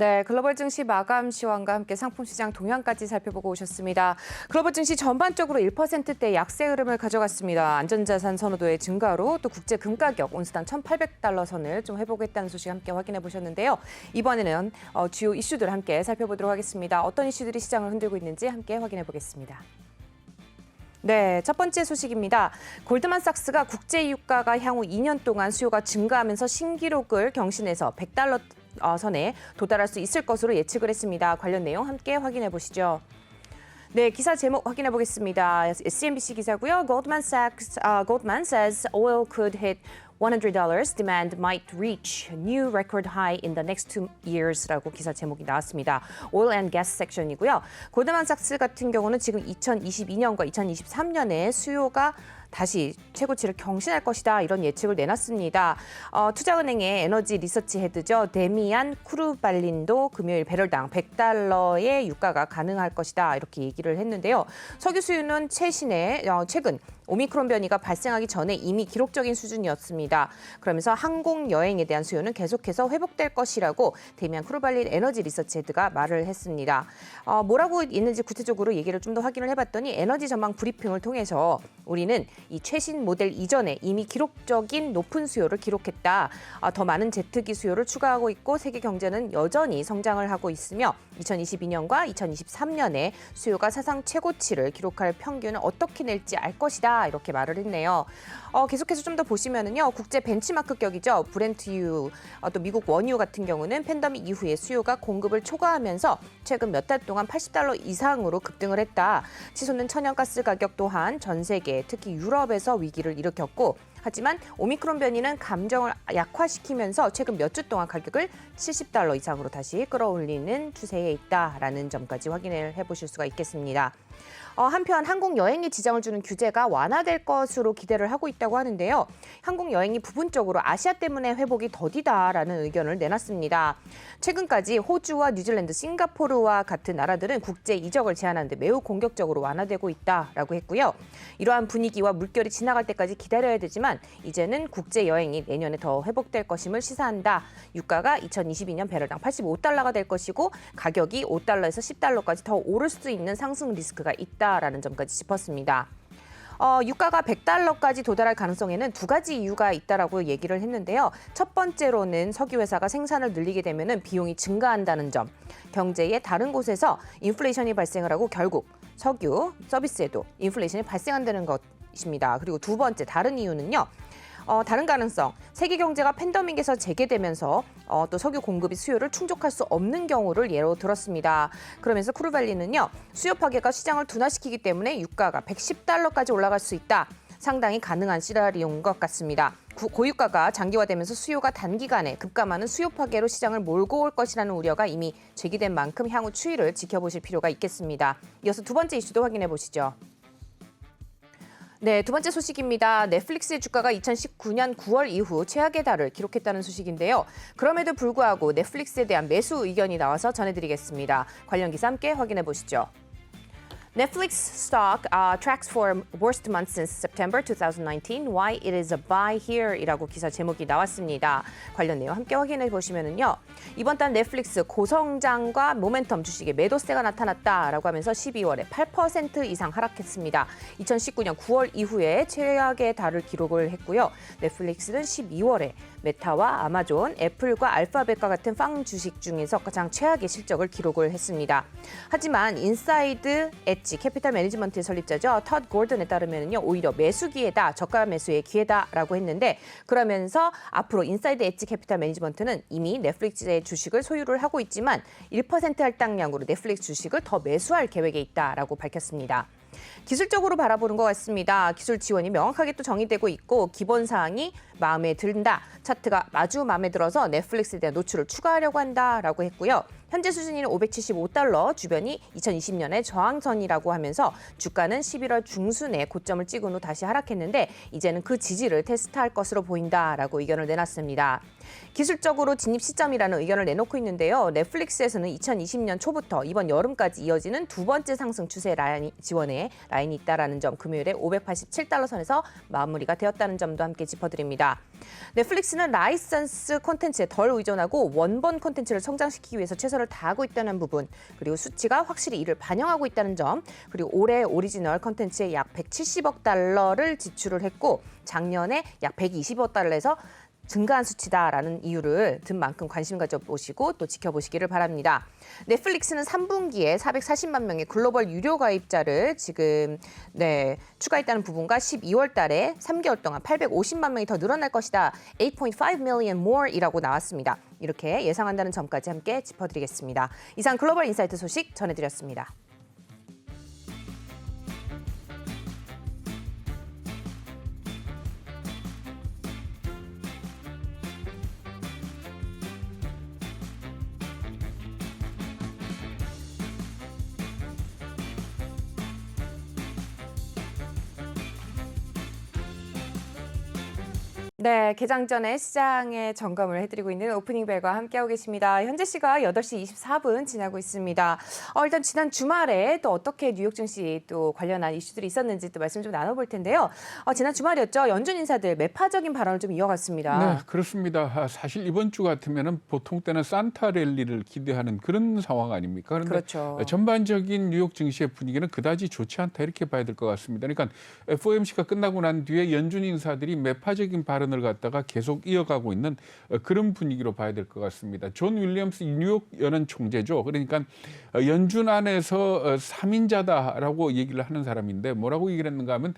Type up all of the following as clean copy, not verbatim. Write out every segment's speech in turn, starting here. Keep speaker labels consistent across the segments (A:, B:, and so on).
A: 네, 글로벌 증시 마감 시황과 함께 상품 시장 동향까지 살펴보고 오셨습니다. 글로벌 증시 전반적으로 1%대 약세 흐름을 가져갔습니다. 안전자산 선호도의 증가로 또 국제 금 가격 온스당 1,800달러 선을 좀 회복했다는 소식 함께 확인해 보셨는데요. 이번에는 주요 이슈들 함께 살펴보도록 하겠습니다. 어떤 이슈들이 시장을 흔들고 있는지 함께 확인해 보겠습니다. 네, 첫 번째 소식입니다. 골드만삭스가 국제 유가가 향후 2년 동안 수요가 증가하면서 신기록을 경신해서 100달러 선에 도달할 수 있을 것으로 예측을 했습니다. 관련 내용 함께 확인해 보시죠. 네, 기사 제목 확인해 보겠습니다. CNBC 기사고요. Goldman says oil could hit $100. Demand might reach new record high in the next 2 years라고 기사 제목이 나왔습니다. Oil and Gas 섹션이고요. 골드만삭스 같은 경우는 지금 2022년과 2023년에 수요가 다시 최고치를 경신할 것이다 이런 예측을 내놨습니다. 투자은행의 에너지 리서치 헤드죠. 데미안 쿠르발린도 금요일 배럴당 100달러의 유가가 가능할 것이다 이렇게 얘기를 했는데요. 석유 수요는 최근 오미크론 변이가 발생하기 전에 이미 기록적인 수준이었습니다. 그러면서 항공 여행에 대한 수요는 계속해서 회복될 것이라고 데미안 쿠르발린 에너지 리서치 헤드가 말을 했습니다. 뭐라고 있는지 구체적으로 얘기를 좀 더 확인을 해봤더니 에너지 전망 브리핑을 통해서 우리는 이 최신 모델 이전에 이미 기록적인 높은 수요를 기록했다. 더 많은 제트기 수요를 추가하고 있고 세계 경제는 여전히 성장을 하고 있으며 2022년과 2023년에 수요가 사상 최고치를 기록할 평균을 어떻게 낼지 알 것이다. 이렇게 말을 했네요. 계속해서 좀 더 보시면은요. 국제 벤치마크격이죠. 브렌트유, 또 미국 원유 같은 경우는 팬데믹 이후에 수요가 공급을 초과하면서 최근 몇 달 동안 80달러 이상으로 급등을 했다. 치솟는 천연가스 가격 또한 전 세계, 특히 유럽에서 위기를 일으켰고 하지만 오미크론 변이는 감정을 약화시키면서 최근 몇 주 동안 가격을 70달러 이상으로 다시 끌어올리는 추세에 있다라는 점까지 확인을 해보실 수가 있겠습니다. 한편 항공 여행에 지장을 주는 규제가 완화될 것으로 기대를 하고 있다고 하는데요. 항공 여행이 부분적으로 아시아 때문에 회복이 더디다라는 의견을 내놨습니다. 최근까지 호주와 뉴질랜드, 싱가포르와 같은 나라들은 국제 이적을 제한하는데 매우 공격적으로 완화되고 있다라고 했고요. 이러한 분위기와 물결이 지나갈 때까지 기다려야 되지만 이제는 국제 여행이 내년에 더 회복될 것임을 시사한다. 유가가 2022년 배럴당 85달러가 될 것이고 가격이 5달러에서 10달러까지 더 오를 수 있는 상승 리스크가 있다라는 점까지 짚었습니다. 유가가 100달러까지 도달할 가능성에는 두 가지 이유가 있다라고 얘기를 했는데요. 첫 번째로는 석유 회사가 생산을 늘리게 되면은 비용이 증가한다는 점. 경제의 다른 곳에서 인플레이션이 발생을 하고 결국 석유 서비스에도 인플레이션이 발생한다는 것입니다. 그리고 두 번째 다른 이유는요. 다른 가능성, 세계 경제가 팬데믹에서 재개되면서 또 석유 공급이 수요를 충족할 수 없는 경우를 예로 들었습니다. 그러면서 쿠르발리는요, 수요 파괴가 시장을 둔화시키기 때문에 유가가 110달러까지 올라갈 수 있다. 상당히 가능한 시나리오인 것 같습니다. 고유가가 장기화되면서 수요가 단기간에 급감하는 수요 파괴로 시장을 몰고 올 것이라는 우려가 이미 제기된 만큼 향후 추이를 지켜보실 필요가 있겠습니다. 이어서 두 번째 이슈도 확인해 보시죠. 네, 두 번째 소식입니다. 넷플릭스의 주가가 2019년 9월 이후 최악의 달을 기록했다는 소식인데요. 그럼에도 불구하고 넷플릭스에 대한 매수 의견이 나와서 전해드리겠습니다. 관련 기사 함께 확인해 보시죠. Netflix stock tracks for worst month since September 2019. Why it is a buy here? 이라고 기사 제목이 나왔습니다. 관련 내용 함께 확인해 보시면은요. 이번 달 넷플릭스 고성장과 모멘텀 주식의 매도세가 나타났다라고 하면서 12월에 8% 이상 하락했습니다. 2019년 9월 이후에 최악의 달을 기록을 했고요. 넷플릭스는 12월에 메타와 아마존, 애플과 알파벳과 같은 빵 주식 중에서 가장 최악의 실적을 기록을 했습니다. 하지만 인사이드 엣지 캐피탈 매니지먼트의 설립자죠. 터드 고던에 따르면요, 오히려 매수 기회다, 저가 매수의 기회다라고 했는데 그러면서 앞으로 인사이드 엣지 캐피탈 매니지먼트는 이미 넷플릭스의 주식을 소유를 하고 있지만 1% 할당량으로 넷플릭스 주식을 더 매수할 계획에 있다라고 밝혔습니다. 기술적으로 바라보는 것 같습니다. 기술 지원이 명확하게 또 정의되고 있고 기본 사항이 마음에 든다. 차트가 아주 마음에 들어서 넷플릭스에 대한 노출을 추가하려고 한다라고 했고요. 현재 수준인 575달러 주변이 2020년의 저항선이라고 하면서 주가는 11월 중순에 고점을 찍은 후 다시 하락했는데 이제는 그 지지를 테스트할 것으로 보인다라고 의견을 내놨습니다. 기술적으로 진입 시점이라는 의견을 내놓고 있는데요. 넷플릭스에서는 2020년 초부터 이번 여름까지 이어지는 두 번째 상승 추세 지원에 라인이 있다라는 점, 금요일에 587달러 선에서 마무리가 되었다는 점도 함께 짚어드립니다. 넷플릭스는 라이선스 콘텐츠에 덜 의존하고 원본 콘텐츠를 성장시키기 위해서 최선을 다하고 있다는 부분, 그리고 수치가 확실히 이를 반영하고 있다는 점, 그리고 올해 오리지널 콘텐츠에 약 170억 달러를 지출을 했고 작년에 약 120억 달러에서 증가한 수치다라는 이유를 든 만큼 관심 가져보시고 또 지켜보시기를 바랍니다. 넷플릭스는 3분기에 440만 명의 글로벌 유료 가입자를 지금 추가했다는 부분과 12월 달에 3개월 동안 850만 명이 더 늘어날 것이다. 8.5 million more이라고 나왔습니다. 이렇게 예상한다는 점까지 함께 짚어드리겠습니다. 이상 글로벌 인사이트 소식 전해드렸습니다. 네, 개장 전에 시장의 점검을 해드리고 있는 오프닝 벨과 함께하고 계십니다. 현재 시각 8시 24분 지나고 있습니다. 일단 지난 주말에 또 어떻게 뉴욕 증시 또 관련한 이슈들이 있었는지 또 말씀 좀 나눠볼 텐데요. 지난 주말이었죠. 연준 인사들 매파적인 발언을 좀 이어갔습니다.
B: 네, 그렇습니다. 사실 이번 주 같으면 보통 때는 산타 랠리를 기대하는 그런 상황 아닙니까? 그런데
A: 그렇죠.
B: 전반적인 뉴욕 증시의 분위기는 그다지 좋지 않다 이렇게 봐야 될 것 같습니다. 그러니까 FOMC가 끝나고 난 뒤에 연준 인사들이 매파적인 발언을 갖다가 계속 이어가고 있는 그런 분위기로 봐야 될 것 같습니다. 존 윌리엄스 뉴욕 연은 총재죠. 그러니까 연준 안에서 3인자다라고 얘기를 하는 사람인데 뭐라고 얘기를 했는가 하면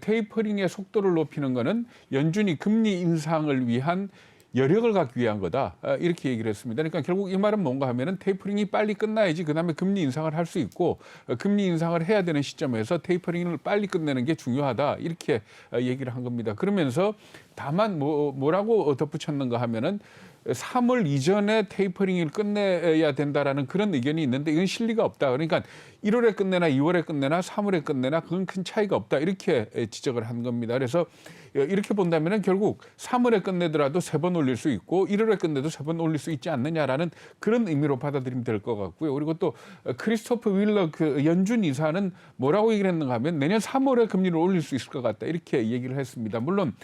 B: 테이퍼링의 속도를 높이는 거는 연준이 금리 인상을 위한 여력을 갖기 위한 거다. 이렇게 얘기를 했습니다. 그러니까 결국 이 말은 뭔가 하면은 테이퍼링이 빨리 끝나야지 그다음에 금리 인상을 할 수 있고 금리 인상을 해야 되는 시점에서 테이퍼링을 빨리 끝내는 게 중요하다. 이렇게 얘기를 한 겁니다. 그러면서 다만 뭐라고 덧붙였는가 하면은 3월 이전에 테이퍼링을 끝내야 된다라는 그런 의견이 있는데 이건 실리가 없다. 그러니까 1월에 끝내나 2월에 끝내나 3월에 끝내나 그건 큰 차이가 없다. 이렇게 지적을 한 겁니다. 그래서 이렇게 본다면 결국 3월에 끝내더라도 3번 올릴 수 있고 1월에 끝내도 3번 올릴 수 있지 않느냐라는 그런 의미로 받아들이면 될 것 같고요. 그리고 또 크리스토퍼 윌러 그 연준 이사는 뭐라고 얘기를 했는가 하면 내년 3월에 금리를 올릴 수 있을 것 같다. 이렇게 얘기를 했습니다. 물론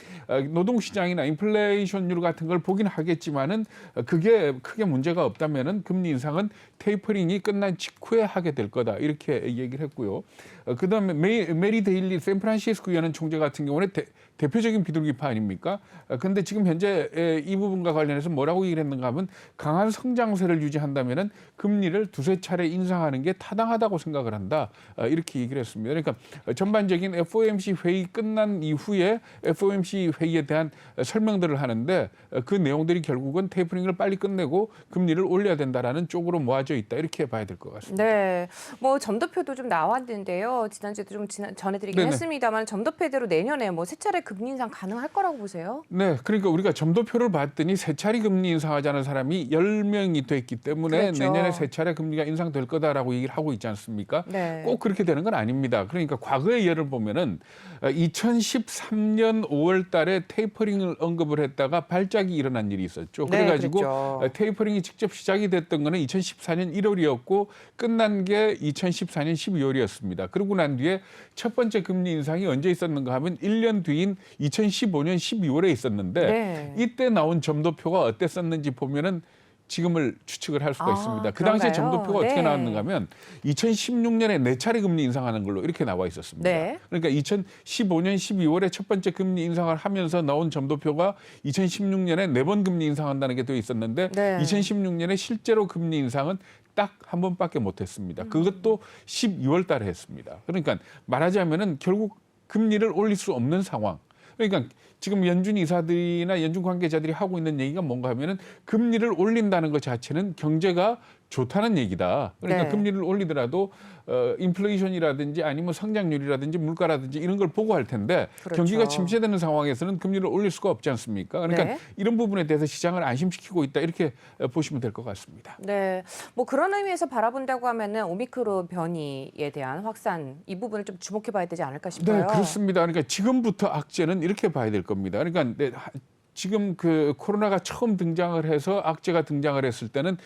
B: 노동시장이나 인플레이션율 같은 걸 보긴 하겠지만은 그게 크게 문제가 없다면은 금리 인상은 테이퍼링이 끝난 직후에 하게 될 거다. 이렇게 얘기를 했고요. 그다음에 메리 데일리 샌프란시스코 연은 총재 같은 경우는 대표적인 비둘기파 아닙니까? 근데 지금 현재 이 부분과 관련해서 뭐라고 얘기를 했는가 하면 강한 성장세를 유지한다면은 금리를 두세 차례 인상하는 게 타당하다고 생각을 한다. 이렇게 얘기를 했습니다. 그러니까 전반적인 FOMC 회의 끝난 이후에 FOMC 회의에 대한 설명들을 하는데 그 내용들이 결국은 테이퍼링을 빨리 끝내고 금리를 올려야 된다라는 쪽으로 모아져 있다. 이렇게 봐야 될 것 같습니다.
A: 네, 점도표도 좀 나왔는데요. 지난주에도 좀 전해드리긴
B: 네네.
A: 했습니다만 점도표대로 내년에 세 차례 금리 인상 가능할 거라고 보세요?
B: 네, 그러니까 우리가 점도표를 봤더니 세 차례 금리 인상하자는 사람이 10명이 됐기 때문에
A: 그렇죠.
B: 내년에 세 차례 금리가 인상될 거다라고 얘기를 하고 있지 않습니까?
A: 네.
B: 꼭 그렇게 되는 건 아닙니다. 그러니까 과거의 예를 보면은 2013년 5월 달에 테이퍼링을 언급을 했다가 발작이 일어난 일이 있었죠.
A: 네,
B: 그래가지고
A: 그랬죠.
B: 테이퍼링이 직접 시작이 됐던 거는 2014년 1월이었고 끝난 게 2014년 12월이었습니다. 그러고 난 뒤에 첫 번째 금리 인상이 언제 있었는가 하면 1년 뒤인 2015년 12월에 있었는데
A: 네.
B: 이때 나온 점도표가 어땠었는지 보면은 지금을 추측을 할 수가 있습니다. 그 당시에
A: 그런가요?
B: 점도표가 어떻게
A: 네.
B: 나왔는가 하면 2016년에 4차례 금리 인상하는 걸로 이렇게 나와 있었습니다.
A: 네.
B: 그러니까 2015년 12월에 첫 번째 금리 인상을 하면서 나온 점도표가 2016년에 4번 금리 인상한다는 게 되어 있었는데
A: 네.
B: 2016년에 실제로 금리 인상은 딱 한 번밖에 못했습니다. 그것도 12월 달에 했습니다. 그러니까 말하자면은 결국 금리를 올릴 수 없는 상황. 그러니까 지금 연준 이사들이나 연준 관계자들이 하고 있는 얘기가 뭔가 하면은 금리를 올린다는 것 자체는 경제가 좋다는 얘기다. 그러니까
A: 네.
B: 금리를 올리더라도 인플레이션이라든지 아니면 성장률이라든지 물가라든지 이런 걸 보고 할 텐데
A: 그렇죠.
B: 경기가 침체되는 상황에서는 금리를 올릴 수가 없지 않습니까? 그러니까
A: 네.
B: 이런 부분에 대해서 시장을 안심시키고 있다 이렇게 보시면 될 것 같습니다.
A: 네, 뭐 그런 의미에서 바라본다고 하면은 오미크론 변이에 대한 확산 이 부분을 좀 주목해봐야 되지 않을까 싶어요.
B: 네, 그렇습니다. 그러니까 지금부터 악재는 이렇게 봐야 될 겁니다. 그러니까 지금 그 코로나가 처음 등장을 해서 악재가 등장을 했을 때는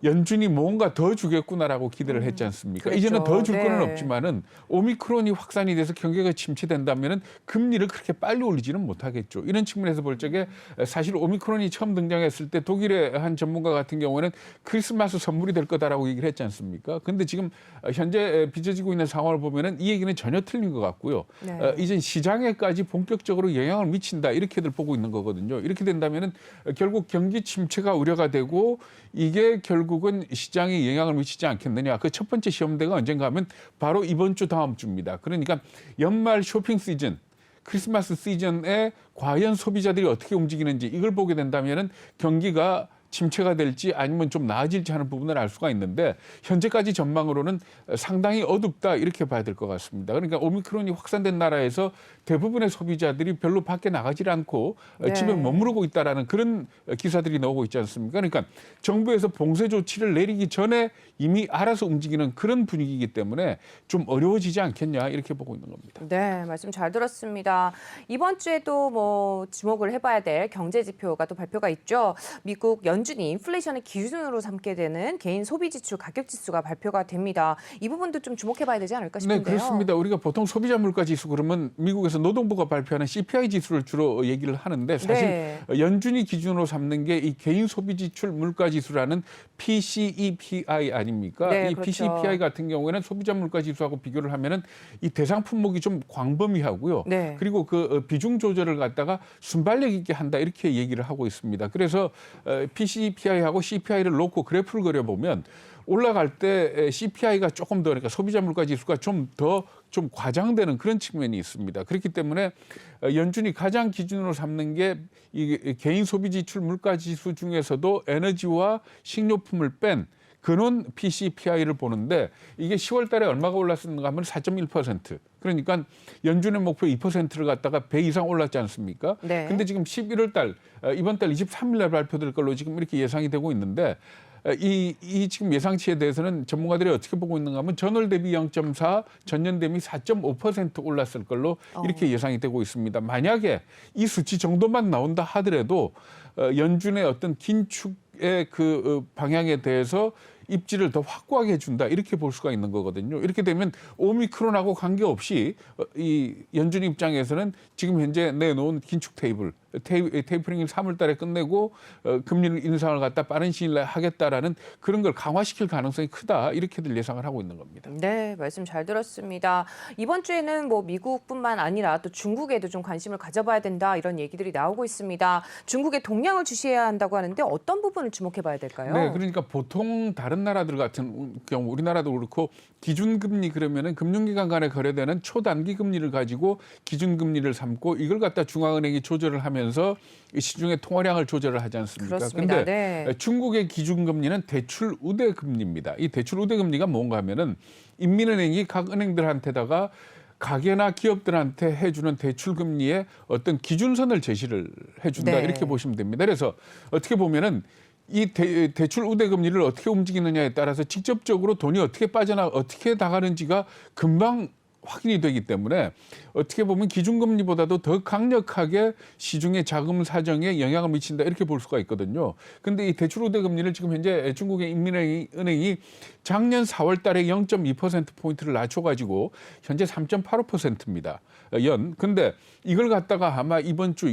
B: 연준이 뭔가 더 주겠구나라고 기대를 했지 않습니까?
A: 그렇죠.
B: 이제는 더 줄 거는
A: 네.
B: 없지만은 오미크론이 확산이 돼서 경기가 침체된다면은 금리를 그렇게 빨리 올리지는 못하겠죠. 이런 측면에서 볼 적에 사실 오미크론이 처음 등장했을 때 독일의 한 전문가 같은 경우는 크리스마스 선물이 될 거다라고 얘기를 했지 않습니까? 근데 지금 현재 빚어지고 있는 상황을 보면은 이 얘기는 전혀 틀린 것 같고요.
A: 네.
B: 이제 시장에까지 본격적으로 영향을 미친다 이렇게들 보고 있는 거거든요. 이렇게 된다면은 결국 경기 침체가 우려가 되고 이게 결국은 시장에 영향을 미치지 않겠느냐. 그 첫 번째 시험대가 언젠가 하면 바로 이번 주 다음 주입니다. 그러니까 연말 쇼핑 시즌, 크리스마스 시즌에 과연 소비자들이 어떻게 움직이는지 이걸 보게 된다면은 경기가 침체가 될지 아니면 좀 나아질지 하는 부분을 알 수가 있는데 현재까지 전망으로는 상당히 어둡다 이렇게 봐야 될 것 같습니다. 그러니까 오미크론이 확산된 나라에서 대부분의 소비자들이 별로 밖에 나가질 않고
A: 네.
B: 집에 머무르고 있다라는 그런 기사들이 나오고 있지 않습니까? 그러니까 정부에서 봉쇄 조치를 내리기 전에 이미 알아서 움직이는 그런 분위기이기 때문에 좀 어려워지지 않겠냐 이렇게 보고 있는 겁니다.
A: 네, 말씀 잘 들었습니다. 이번 주에도 뭐 주목을 해봐야 될 경제 지표가 또 발표가 있죠. 미국 연준이 인플레이션의 기준으로 삼게 되는 개인 소비 지출 가격 지수가 발표가 됩니다. 이 부분도 좀 주목해봐야 되지 않을까 싶은데요.
B: 네, 그렇습니다. 우리가 보통 소비자 물가 지수 그러면 미국에서 노동부가 발표하는 CPI 지수를 주로 얘기를 하는데 사실
A: 네.
B: 연준이 기준으로 삼는 게 이 개인 소비 지출 물가 지수라는 PCEPI 아닙니까?
A: 네,
B: 이
A: 그렇죠.
B: PCEPI 같은 경우에는 소비자 물가 지수하고 비교를 하면은 이 대상 품목이 좀 광범위하고요.
A: 네.
B: 그리고 그 비중 조절을 갖다가 순발력 있게 한다 이렇게 얘기를 하고 있습니다. 그래서 PCEPI하고 CPI를 놓고 그래프를 그려보면 올라갈 때 CPI가 조금 더 그러니까 소비자 물가 지수가 좀 과장되는 그런 측면이 있습니다. 그렇기 때문에 연준이 가장 기준으로 삼는 게 이 개인 소비 지출 물가 지수 중에서도 에너지와 식료품을 뺀 근원 PCPI를 보는데 이게 10월 달에 얼마가 올랐는가 하면 4.1%. 그러니까 연준의 목표 2%를 갖다가 배 이상 올랐지 않습니까?
A: 네.
B: 근데 지금 11월 달, 이번 달 23일 날 발표될 걸로 지금 이렇게 예상이 되고 있는데 이 지금 예상치에 대해서는 전문가들이 어떻게 보고 있는가 하면 전월 대비 0.4, 전년 대비 4.5% 올랐을 걸로 이렇게 예상이 되고 있습니다. 만약에 이 수치 정도만 나온다 하더라도 연준의 어떤 긴축의 그 방향에 대해서 입지를 더 확고하게 해준다 이렇게 볼 수가 있는 거거든요. 이렇게 되면 오미크론하고 관계없이 이 연준 입장에서는 지금 현재 내놓은 긴축 테이퍼링을 3월 달에 끝내고 금리 인상을 갖다 빠른 시일 내에 하겠다라는 그런 걸 강화시킬 가능성이 크다 이렇게들 예상을 하고 있는 겁니다.
A: 네, 말씀 잘 들었습니다. 이번 주에는 뭐 미국뿐만 아니라 또 중국에도 좀 관심을 가져봐야 된다 이런 얘기들이 나오고 있습니다. 중국의 동향을 주시해야 한다고 하는데 어떤 부분을 주목해봐야 될까요?
B: 네, 그러니까 보통 다른 나라들 같은 경우 우리나라도 그렇고 기준금리 그러면은 금융기관 간에 거래되는 초단기 금리를 가지고 기준금리를 삼고 이걸 갖다 중앙은행이 조절을 하면서 시중의 통화량을 조절을 하지 않습니까?
A: 그렇습니다.
B: 그런데
A: 네.
B: 중국의 기준금리는 대출 우대 금리입니다. 이 대출 우대 금리가 뭔가 하면은 인민은행이 각 은행들한테다가 가게나 기업들한테 해주는 대출 금리의 어떤 기준선을 제시를 해준다
A: 네.
B: 이렇게 보시면 됩니다. 그래서 어떻게 보면은 이 대출 우대 금리를 어떻게 움직이느냐에 따라서 직접적으로 돈이 어떻게 어떻게 나가는지가 금방 확인이 되기 때문에 어떻게 보면 기준금리보다도 더 강력하게 시중의 자금 사정에 영향을 미친다 이렇게 볼 수가 있거든요. 그런데 이 대출 우대 금리를 지금 현재 중국의 인민은행이 작년 4월 달에 0.2%포인트를 낮춰가지고 현재 3.85%입니다. 근데 이걸 갖다가 아마 이번 주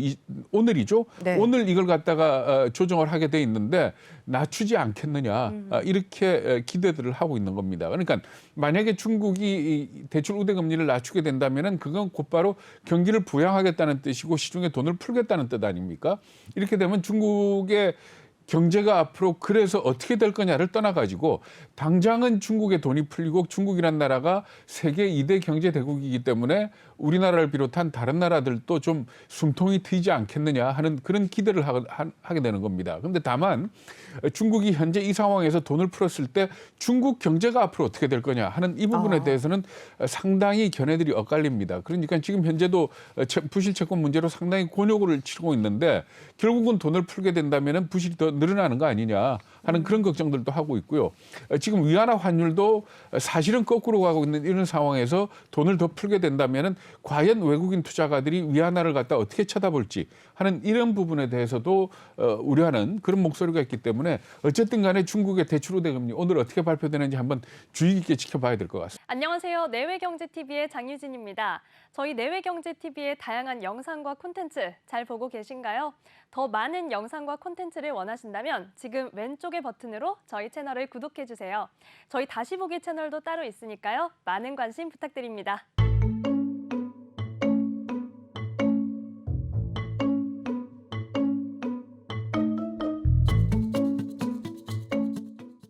B: 오늘이죠.
A: 네.
B: 오늘 이걸 갖다가 조정을 하게 돼 있는데 낮추지 않겠느냐 이렇게 기대들을 하고 있는 겁니다. 그러니까 만약에 중국이 이 대출 우대 금리를 낮추게 된다면은 그건 곧바로 경기를 부양하겠다는 뜻이고 시중에 돈을 풀겠다는 뜻 아닙니까? 이렇게 되면 중국의 경제가 앞으로 그래서 어떻게 될 거냐를 떠나가지고 당장은 중국의 돈이 풀리고 중국이란 나라가 세계 2대 경제 대국이기 때문에 우리나라를 비롯한 다른 나라들도 좀 숨통이 트이지 않겠느냐 하는 그런 기대를 하게 되는 겁니다. 그런데 다만 중국이 현재 이 상황에서 돈을 풀었을 때 중국 경제가 앞으로 어떻게 될 거냐 하는 이 부분에 대해서는 상당히 견해들이 엇갈립니다. 그러니까 지금 현재도 부실 채권 문제로 상당히 곤욕을 치르고 있는데 결국은 돈을 풀게 된다면 부실이 더 늘어나는 거 아니냐 하는 그런 걱정들도 하고 있고요. 지금 위안화 환율도 사실은 거꾸로 가고 있는 이런 상황에서 돈을 더 풀게 된다면 과연 외국인 투자가들이 위안화를 갖다 어떻게 쳐다볼지 하는 이런 부분에 대해서도 우려하는 그런 목소리가 있기 때문에 어쨌든 간에 중국의 대출 우대 금리 오늘 어떻게 발표되는지 한번 주의 깊게 지켜봐야 될 것 같습니다.
C: 안녕하세요. 내외경제TV의 장유진입니다. 저희 내외경제TV의 다양한 영상과 콘텐츠 잘 보고 계신가요? 더 많은 영상과 콘텐츠를 원하신다면 지금 왼쪽의 버튼으로 저희 채널을 구독해주세요. 저희 다시 보기 채널도 따로 있으니까요. 많은 관심 부탁드립니다.